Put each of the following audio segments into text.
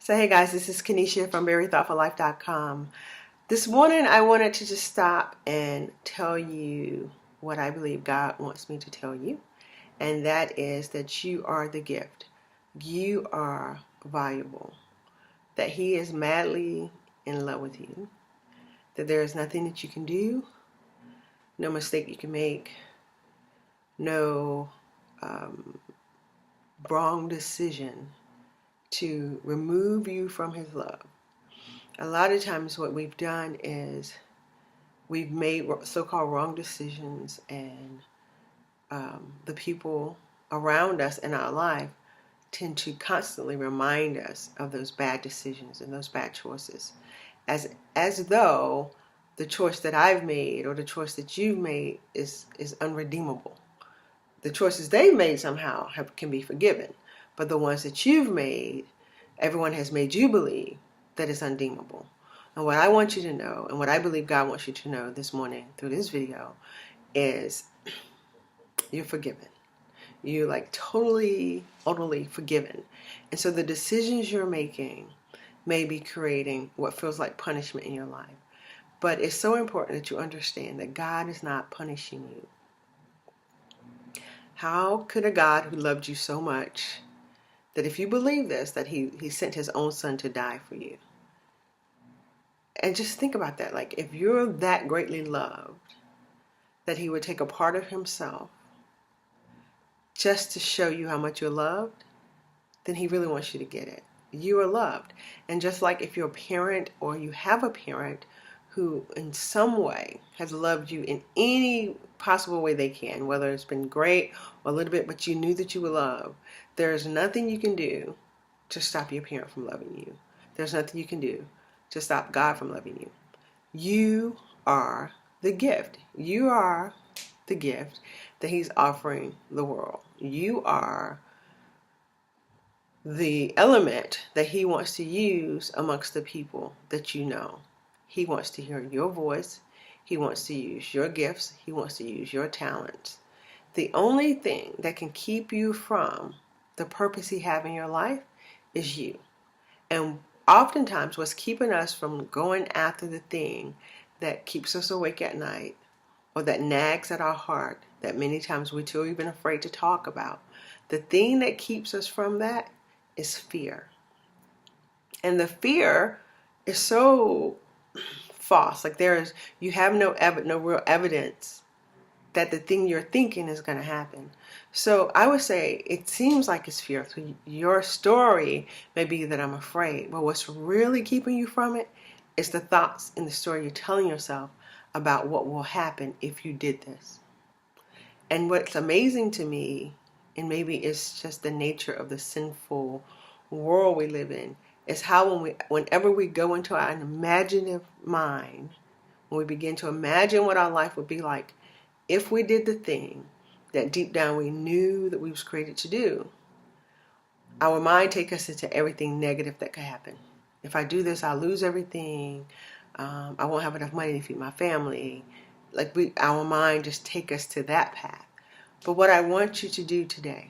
So hey guys, this is Kenesha from VeryThoughtfulLife.com. This morning I wanted to just stop and tell you what I believe God wants me to tell you, and that is that you are the gift. You are valuable. That He is madly in love with you. That there is nothing that you can do, no mistake you can make, no wrong decision to remove you from His love. A lot of times what we've done is we've made so-called wrong decisions, and the people around us in our life tend to constantly remind us of those bad decisions and those bad choices, as though the choice that I've made or the choice that you've made is unredeemable. The choices they've made somehow can be forgiven, but the ones that you've made, everyone has made you believe that it's unredeemable. And what I want you to know, and what I believe God wants you to know this morning through this video, is you're forgiven. You're like totally, utterly forgiven. And so the decisions you're making may be creating what feels like punishment in your life. But it's so important that you understand that God is not punishing you. How could a God who loved you so much, that if you believe this, that he sent His own Son to die for you? And just think about that. Like, if you're that greatly loved, that He would take a part of Himself just to show you how much you're loved, then He really wants you to get it. You are loved. And just like if you're a parent or you have a parent who in some way has loved you in any possible way they can, whether it's been great or a little bit, but you knew that you were loved, there's nothing you can do to stop your parent from loving you. There's nothing you can do to stop God from loving you. You are the gift. You are the gift that He's offering the world. You are the element that He wants to use amongst the people that you know. He wants to hear your voice. He wants to use your gifts. He wants to use your talents. The only thing that can keep you from the purpose He has in your life is you. And oftentimes what's keeping us from going after the thing that keeps us awake at night, or that nags at our heart, that many times we're too even afraid to talk about, the thing that keeps us from that is fear. And the fear is so false. Like, you have no real evidence that the thing you're thinking is going to happen. So I would say it seems like it's fear. So your story may be that I'm afraid, but what's really keeping you from it is the thoughts and the story you're telling yourself about what will happen if you did this. And what's amazing to me, and maybe it's just the nature of the sinful world we live in, is how whenever we go into our imaginative mind, when we begin to imagine what our life would be like if we did the thing that deep down we knew that we was created to do, our mind takes us into everything negative that could happen. If I do this, I'll lose everything. I won't have enough money to feed my family. Like, our mind just take us to that path. But what I want you to do today,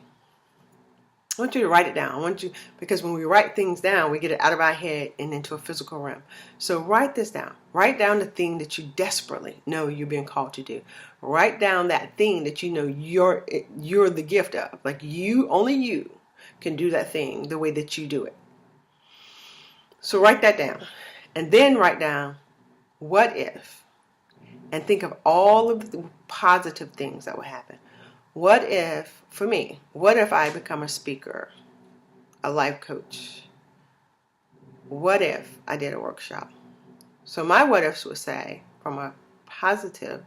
I want you to write it down. Because when we write things down, we get it out of our head and into a physical realm. So write this down. Write down the thing that you desperately know you're being called to do. Write down that thing that you know you're the gift of. Like, only you can do that thing the way that you do it. So write that down. And then write down, what if? And think of all of the positive things that will happen. What if, for me, what if I become a speaker, a life coach? What if I did a workshop? So my what ifs would say, from a positive,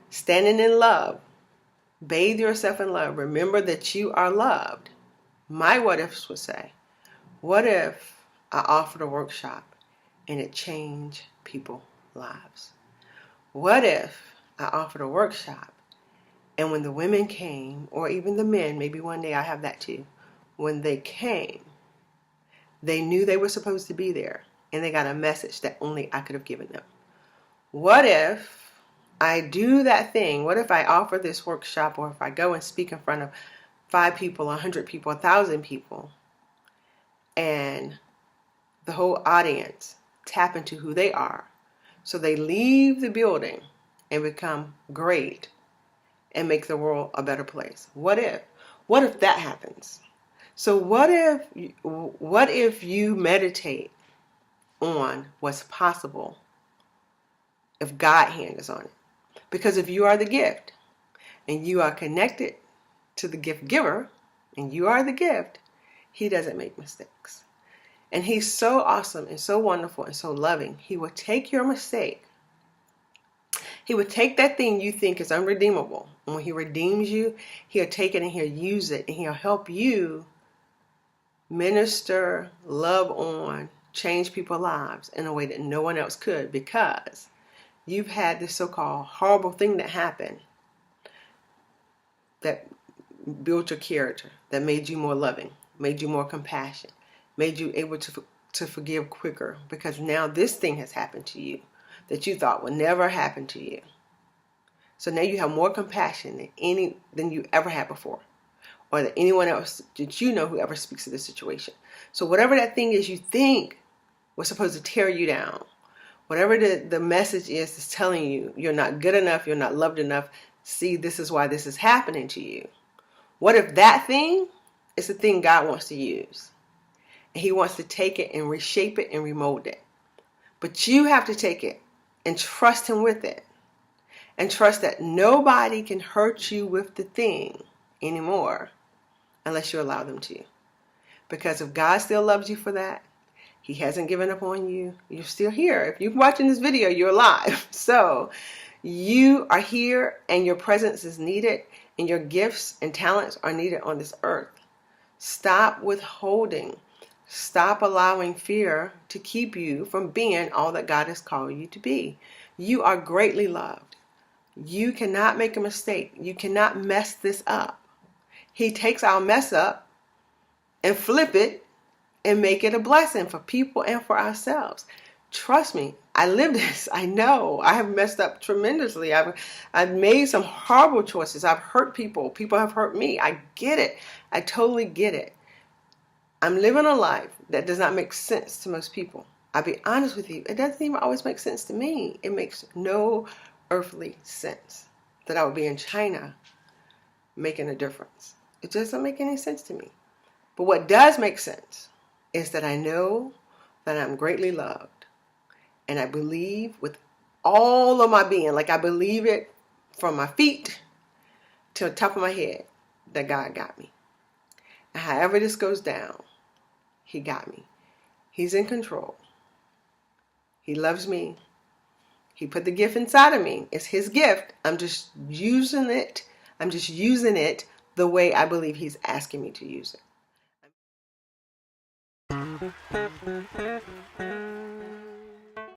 standing in love, bathe yourself in love, remember that you are loved. My what ifs would say, what if I offered a workshop and it changed people's lives? What if I offered a workshop, and when the women came, or even the men, maybe one day I have that too, when they came, they knew they were supposed to be there, and they got a message that only I could have given them? What if I do that thing? What if I offer this workshop, or if I go and speak in front of 5 people, 100 people, 1,000 people, and the whole audience tap into who they are, so they leave the building and become great and make the world a better place? What if that happens? So what if you meditate on what's possible if God's hand is on it? Because if you are the gift and you are connected to the gift giver and you are the gift, he doesn't make mistakes. And he's so awesome and so wonderful and so loving. He will take your mistake. He will take that thing you think is unredeemable. And when he redeems you, he'll take it and he'll use it and he'll help you minister, love on, change people's lives in a way that no one else could, because you've had this so-called horrible thing that happened that built your character, that made you more loving, made you more compassionate, made you able to forgive quicker, because now this thing has happened to you that you thought would never happen to you. So now you have more compassion than you ever had before, or that anyone else that you know who ever speaks to this situation. So whatever that thing is you think was supposed to tear you down, whatever the message is that's telling you you're not good enough, you're not loved enough, see, this is why this is happening to you. What if that thing is the thing God wants to use? And he wants to take it and reshape it and remold it. But you have to take it and trust him with it. And trust that nobody can hurt you with the thing anymore unless you allow them to. Because if God still loves you for that, he hasn't given up on you. You're still here. If you're watching this video, you're alive. So you are here and your presence is needed and your gifts and talents are needed on this earth. Stop withholding. Stop allowing fear to keep you from being all that God has called you to be. You are greatly loved. You cannot make a mistake. You cannot mess this up. He takes our mess up and flip it and make it a blessing for people and for ourselves. Trust me, I live this. I know I have messed up tremendously. I've made some horrible choices. I've hurt people. People have hurt me. I get it. I totally get it. I'm living a life that does not make sense to most people. I'll be honest with you. It doesn't even always make sense to me. It makes no earthly sense that I would be in China making a difference. It doesn't make any sense to me. But what does make sense is that I know that I'm greatly loved. And I believe with all of my being, like I believe it from my feet to the top of my head, that God got me. And however this goes down, he got me. He's in control. He loves me. He put the gift inside of me. It's his gift. I'm just using it. I'm just using it the way I believe he's asking me to use it.